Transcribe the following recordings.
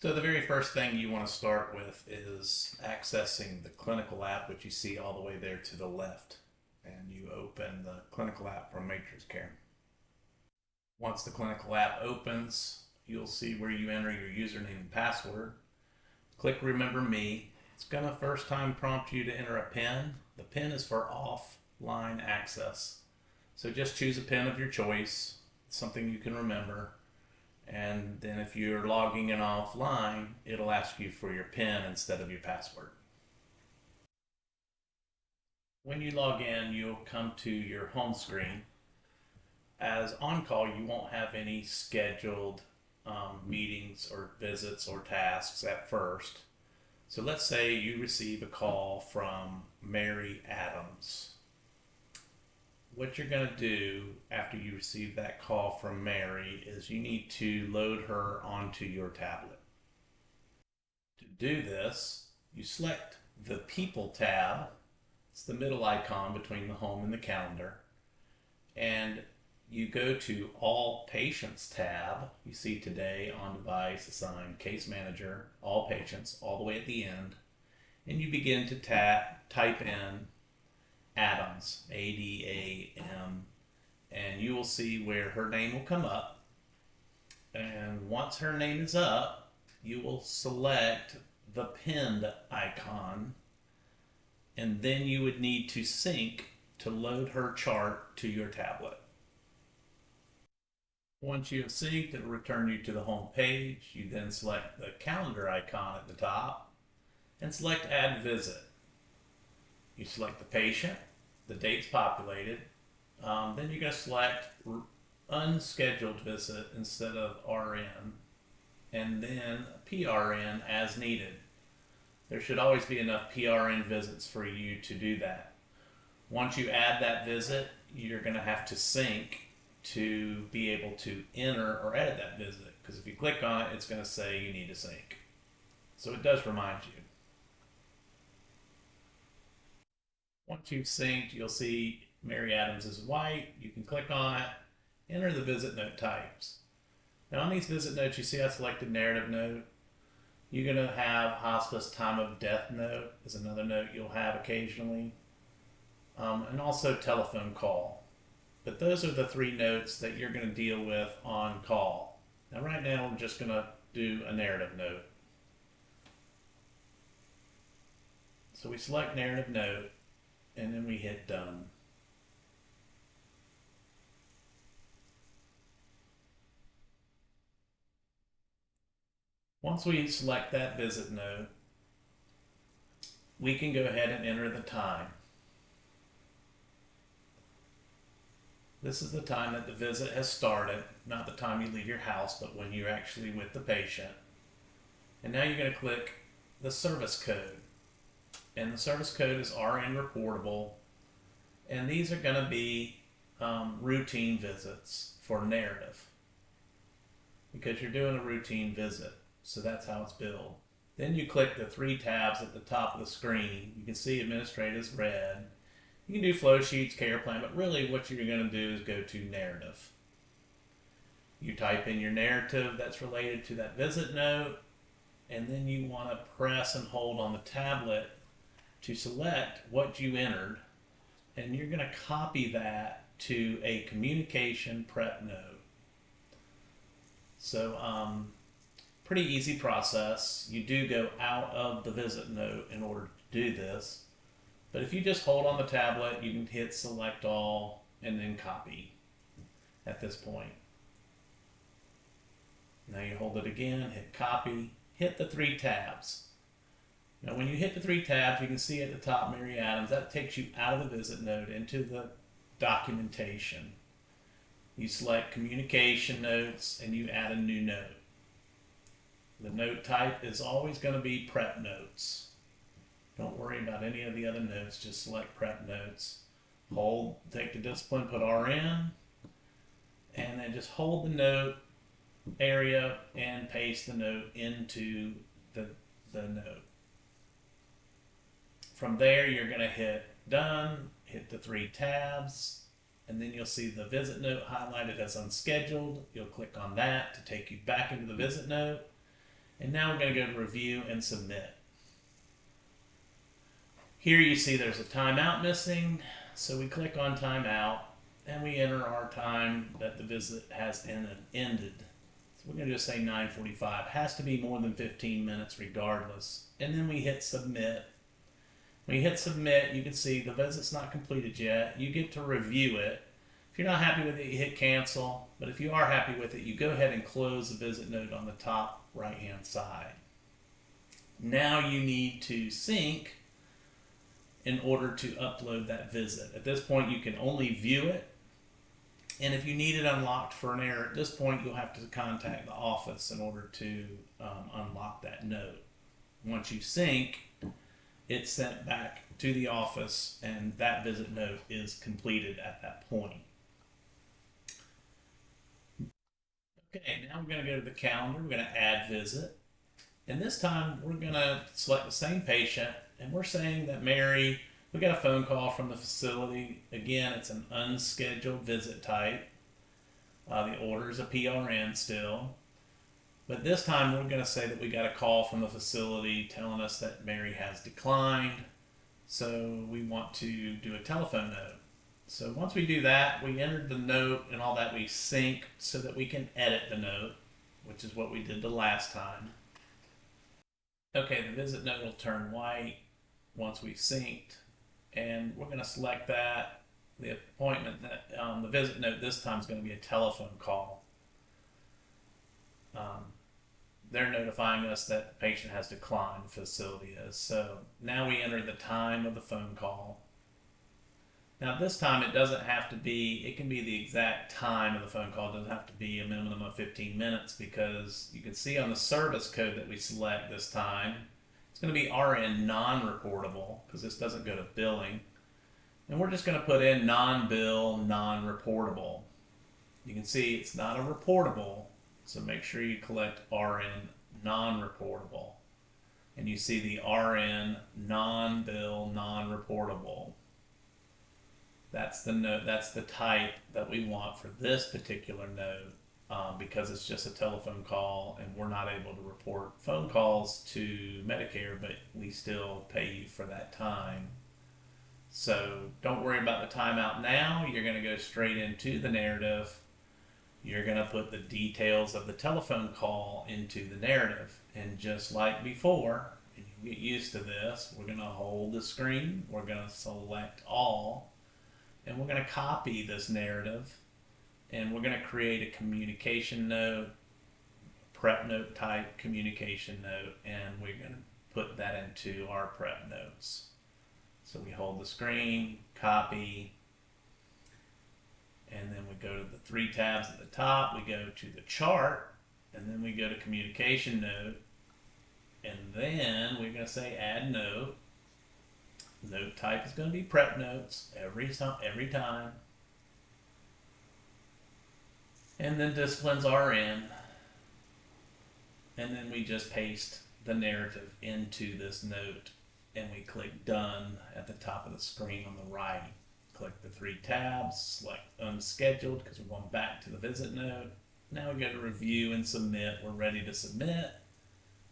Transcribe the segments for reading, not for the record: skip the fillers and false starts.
So the very first thing you want to start with is accessing the clinical app, which you see all the way there to the left. And you open the clinical app from MatrixCare. Once the clinical app opens, you'll see where you enter your username and password. Click Remember Me. It's going to first time prompt you to enter a PIN. The PIN is for offline access. So just choose a PIN of your choice, something you can remember. And then if you're logging in offline, it'll ask you for your PIN instead of your password. When you log in, you'll come to your home screen. As on call, you won't have any scheduled meetings or visits or tasks at first. So let's say you receive a call from Mary Adams. What you're going to do after you receive that call from Mary is you need to load her onto your tablet. To do this, you select the People tab. It's the middle icon between the home and the calendar. And you go to All Patients tab. You see Today, On Device, Assigned, Case Manager, All Patients, all the way at the end. And you begin to type in Adams, A-D-A-M, and you will see where her name will come up. And once her name is up, you will select the pinned icon, and then you would need to sync to load her chart to your tablet. Once you have synced, it'll return you to the home page. You then select the calendar icon at the top and select Add Visit. You select the patient, the date's populated, then you're going to select unscheduled visit instead of RN, and then PRN as needed. There should always be enough PRN visits for you to do that. Once you add that visit, you're going to have to sync to be able to enter or edit that visit, because if you click on it, it's going to say you need to sync. So it does remind you. Once you've synced, you'll see Mary Adams is white. You can click on it, enter the visit note types. Now on these visit notes, you see I selected narrative note. You're going to have hospice time of death note is another note you'll have occasionally, and also telephone call. But those are the three notes that you're going to deal with on call. Now right now we're just going to do a narrative note. So we select narrative note, and then we hit done. Once we select that visit note, we can go ahead and enter the time. This is the time that the visit has started, not the time you leave your house, but when you're actually with the patient. And now you're going to click the service code. And the service code is RN reportable, and these are going to be routine visits for narrative, because you're doing a routine visit, so that's how it's billed. Then you click the three tabs at the top of the screen. You can see administrative is red. You can do flow sheets, care plan, but really what you're going to do is go to narrative. You type in your narrative that's related to that visit note, and then you want to press and hold on the tablet to select what you entered, and you're going to copy that to a communication prep note. So pretty easy process. You do go out of the visit note in order to do this, but if you just hold on the tablet, you can hit select all and then copy at this point. Now you hold it again, hit copy, hit the three tabs. Now when you hit the three tabs, you can see at the top Mary Adams. That takes you out of the visit note into the documentation. You select communication notes and you add a new note. The note type is always going to be prep notes. Don't worry about any of the other notes, just select prep notes. Hold, take the discipline, put RN, and then just hold the note area and paste the note into the note. From there, you're going to hit done, hit the three tabs, and then you'll see the visit note highlighted as unscheduled. You'll click on that to take you back into the visit note, And now we're going to go to review and submit. Here you see there's a timeout missing, so we click on timeout and we enter our time that the visit has ended. So we're going to just say 9:45. Has to be more than 15 minutes regardless. And then we hit submit. When you hit submit, you can see the visit's not completed yet. You get to review it. If you're not happy with it, you hit cancel. But if you are happy with it, you go ahead and close the visit note on the top right-hand side. Now you need to sync in order to upload that visit. At this point, you can only view it. And if you need it unlocked for an error, at this point, you'll have to contact the office in order to unlock that note. Once you sync, it's sent back to the office, and that visit note is completed at that point. Okay, now we're going to go to the calendar. We're going to add visit. And this time, we're going to select the same patient, and we're saying that Mary, we got a phone call from the facility. Again, it's an unscheduled visit type. The order is a PRN still. But this time we're going to say that we got a call from the facility telling us that Mary has declined. So we want to do a telephone note. So once we do that, we entered the note and all that, we sync so that we can edit the note, which is what we did the last time. Okay, the visit note will turn white once we synced. And we're going to select that. The appointment, the visit note this time is going to be a telephone call. They're notifying us that the patient has declined, the facility is. So now we enter the time of the phone call. Now this time it doesn't have to be, it can be the exact time of the phone call. It doesn't have to be a minimum of 15 minutes because you can see on the service code that we select this time, it's going to be RN non-reportable because this doesn't go to billing. And we're just going to put in non-bill, non-reportable. You can see it's not a reportable. So make sure you collect RN non-reportable. And you see the RN non-bill non-reportable. That's the note, that's the type that we want for this particular note because it's just a telephone call and we're not able to report phone calls to Medicare, but we still pay you for that time. So don't worry about the timeout now. You're going to go straight into the narrative. You're going to put the details of the telephone call into the narrative. And just like before, and you get used to this, we're going to hold the screen, we're going to select all, and we're going to copy this narrative, and we're going to create a communication note, prep note type communication note, and we're going to put that into our prep notes. So we hold the screen, copy, and then we go to the three tabs at the top, we go to the chart, and then we go to communication note, and then we're going to say add note. Note type is going to be prep notes every time. And then disciplines RN. And then we just paste the narrative into this note, and we click done at the top of the screen on the right. Click the three tabs, select unscheduled because we're going back to the visit note. Now we go to review and submit. We're ready to submit.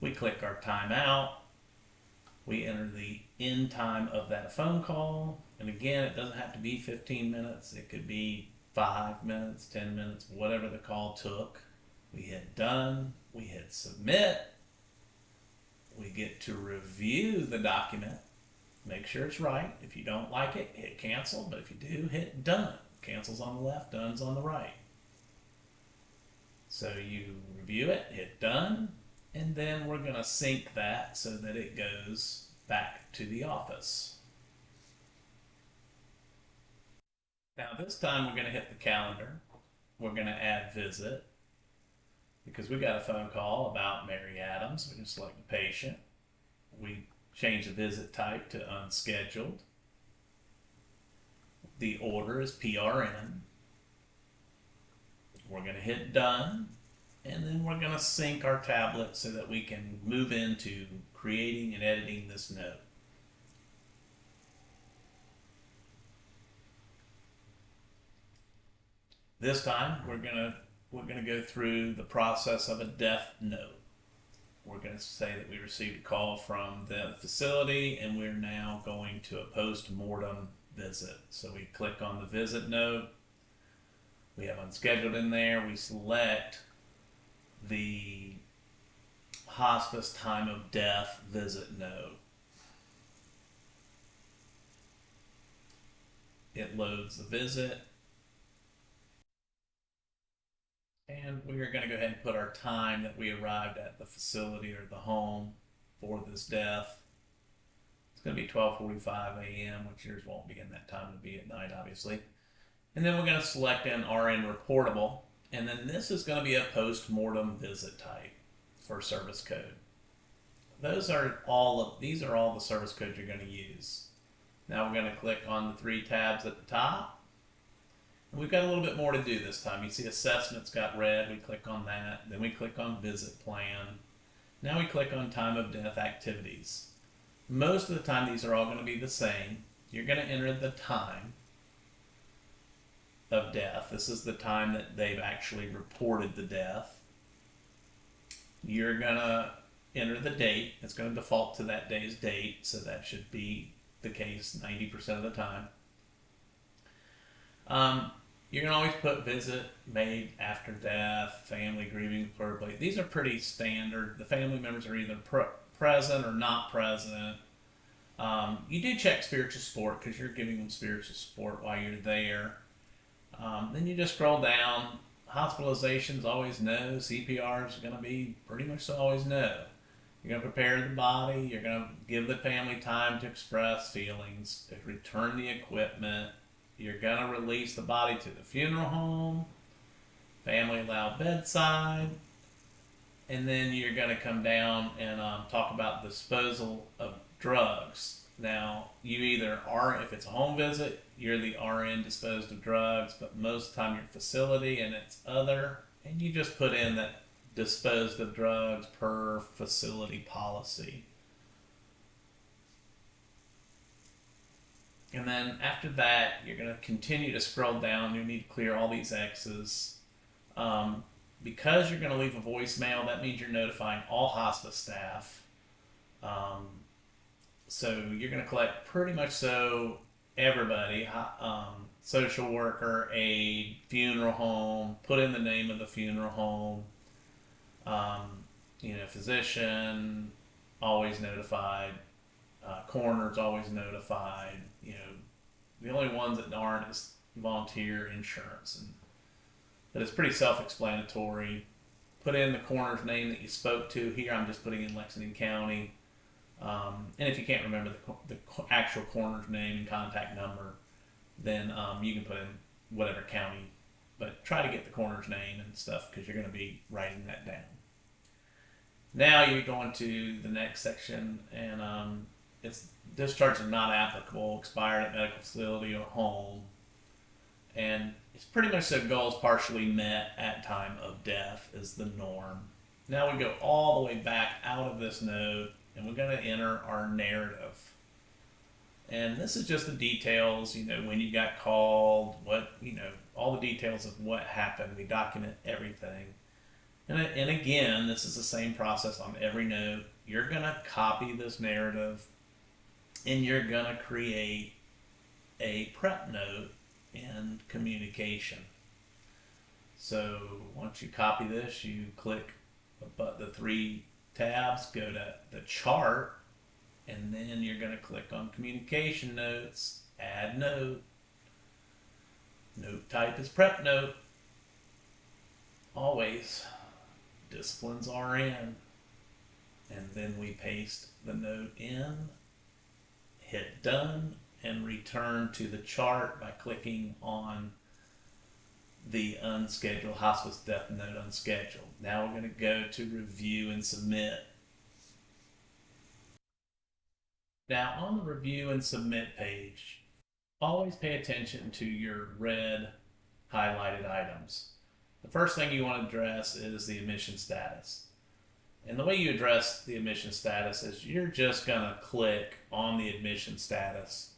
We click our timeout. We enter the end time of that phone call. And again, it doesn't have to be 15 minutes. It could be 5 minutes, 10 minutes, whatever the call took. We hit done. We hit submit. We get to review the document. Make sure it's right. If you don't like it, hit cancel. But if you do, hit done. Cancel's on the left, done's on the right. So you review it, hit done, and then we're going to sync that so that it goes back to the office. Now this time we're going to hit the calendar. We're going to add visit because we got a phone call about Mary Adams. We can select the patient. We change the visit type to unscheduled. The order is PRN. We're going to hit done, and then we're going to sync our tablet so that we can move into creating and editing this note. This time we're going to go through the process of a death note. we're going to say that we received a call from the facility and we're now going to a post-mortem visit. So we click on the visit note. We have unscheduled in there. We select the hospice time of death visit note. It loads the visit. And we're going to go ahead and put our time that we arrived at the facility or the home for this death. It's going to be 12:45 a.m., which yours won't be in that time to be at night, obviously. And then we're going to select an RN reportable. And then this is going to be a post-mortem visit type for service code. These are all the service codes you're going to use. Now we're going to click on the 3 tabs at the top. And we've got a little bit more to do this time. You see assessments got red. We click on that. Then we click on visit plan. Now we click on time of death activities. Most of the time these are all going to be the same. You're going to enter the time of death. This is the time that they've actually reported the death. You're going to enter the date. It's going to default to that day's date, so that should be the case 90% of the time. You're going to always put visit made after death, family grieving appropriately. These are pretty standard. The family members are either present or not present. You do check spiritual support because you're giving them spiritual support while you're there. Then you just scroll down. Hospitalizations, always no. CPR is going to be pretty much always no. You're going to prepare the body. You're going to give the family time to express feelings, to return the equipment. You're going to release the body to the funeral home, family allowed bedside, and then you're going to come down and talk about disposal of drugs. Now, you either are, if it's a home visit, you're the RN disposed of drugs, but most of the time you're facility and it's other, and you just put in that disposed of drugs per facility policy. And then after that, you're going to continue to scroll down. You need to clear all these X's. Because you're going to leave a voicemail, that means you're notifying all hospice staff. So you're going to collect pretty much everybody, social worker, aide, funeral home, put in the name of the funeral home, physician, always notified, coroner's always notified. The only ones that aren't is volunteer insurance, but it's pretty self-explanatory. Put in the coroner's name that you spoke to. Here I'm just putting in Lexington County. And if you can't remember the actual coroner's name and contact number, then you can put in whatever county, but try to get the coroner's name and stuff because you're going to be writing that down. Now you're going to the next section, and it's discharge is not applicable, expired at medical facility or home, and it's pretty much the goal is partially met at time of death is the norm. Now we go all the way back out of this node, and we're going to enter our narrative. And this is just the details, when you got called, all the details of what happened. We document everything. And again, this is the same process on every node. You're going to copy this narrative, and you're going to create a prep note in communication. So once you copy this, you click the 3 tabs, go to the chart, and then you're going to click on communication notes, add note. Note type is prep note. Always disciplines RN. And then we paste the note in, hit done, and return to the chart by clicking on the unscheduled hospice death note unscheduled. Now we're going to go to review and submit. Now on the review and submit page, always pay attention to your red highlighted items. The first thing you want to address is the admission status. And the way you address the admission status is you're just going to click on the admission status,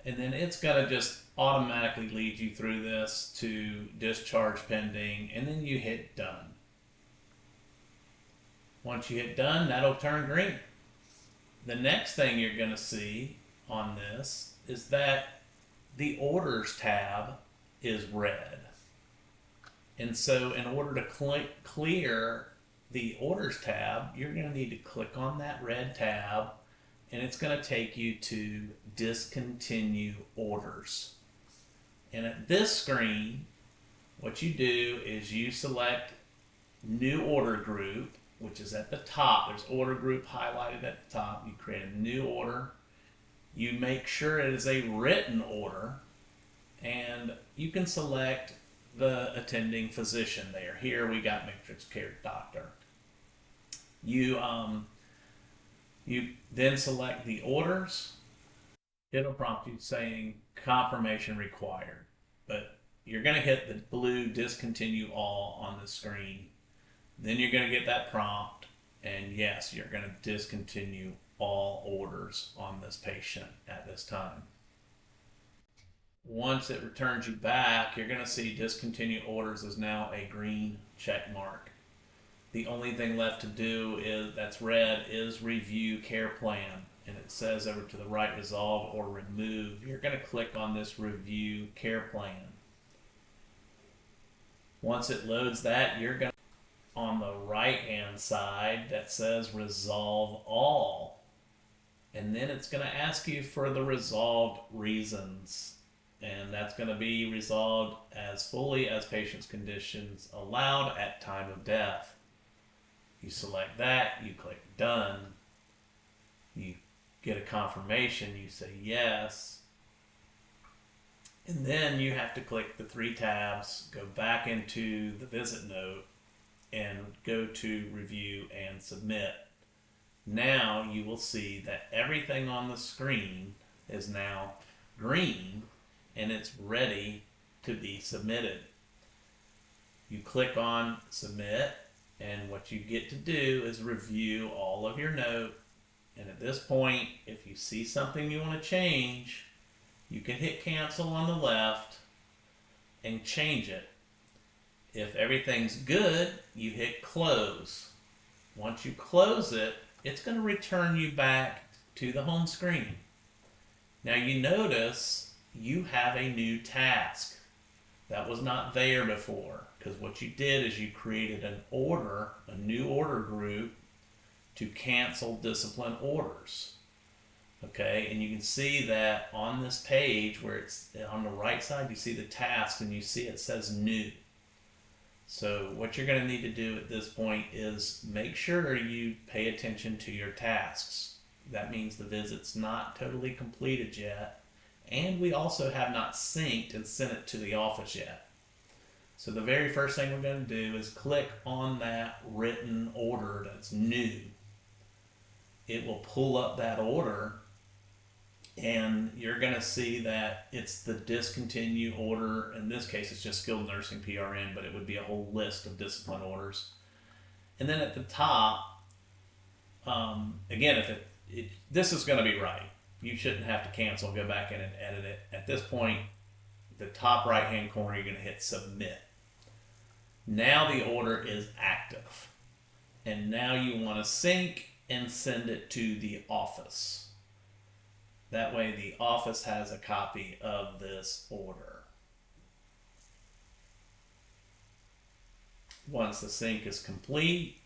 and then it's going to just automatically lead you through this to discharge pending, and then you hit done. Once you hit done, that'll turn green. The next thing you're going to see on this is that the orders tab is red. And so in order to clear the orders tab, you're going to need to click on that red tab, and it's going to take you to discontinue orders. And at this screen, what you do is you select new order group, which is at the top. There's order group highlighted at the top. You create a new order. You make sure it is a written order, and you can select the attending physician there. Here we got Matrix Care Doctor. You then select the orders. It'll prompt you saying confirmation required, but you're going to hit the blue discontinue all on the screen. Then you're going to get that prompt, and yes, you're going to discontinue all orders on this patient at this time. Once it returns you back, you're going to see discontinue orders is now a green check mark. The only thing left to do is that's red is review care plan, and it says over to the right resolve or remove. You're going to click on this review care plan. Once it loads that, you're going to on the right hand side that says resolve all, and then it's going to ask you for the resolved reasons, and that's going to be resolved as fully as patient's conditions allowed at time of death. You select that, you click done, you get a confirmation, you say yes, and then you have to click the 3 tabs, go back into the visit note, and go to review and submit. Now you will see that everything on the screen is now green and it's ready to be submitted. You click on submit, and what you get to do is review all of your note, and at this point, if you see something you want to change, you can hit cancel on the left and change it. If everything's good, you hit close. Once you close it, it's going to return you back to the home screen. Now you notice you have a new task. That was not there before, because what you did is you created an order, a new order group to cancel discipline orders. Okay, and you can see that on this page where it's on the right side, you see the task and you see it says new. So what you're going to need to do at this point is make sure you pay attention to your tasks. That means the visit's not totally completed yet, and we also have not synced and sent it to the office yet. So the very first thing we're going to do is click on that written order that's new. It will pull up that order, and you're going to see that it's the discontinue order. In this case, it's just skilled nursing PRN, but it would be a whole list of discipline orders. And then at the top, again, if this is going to be right. You shouldn't have to cancel, go back in and edit it. At this point, the top right-hand corner, you're going to hit submit. Now the order is active. And now you want to sync and send it to the office. That way the office has a copy of this order. Once the sync is complete,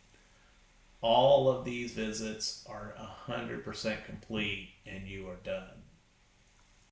all of these visits are 100% complete, and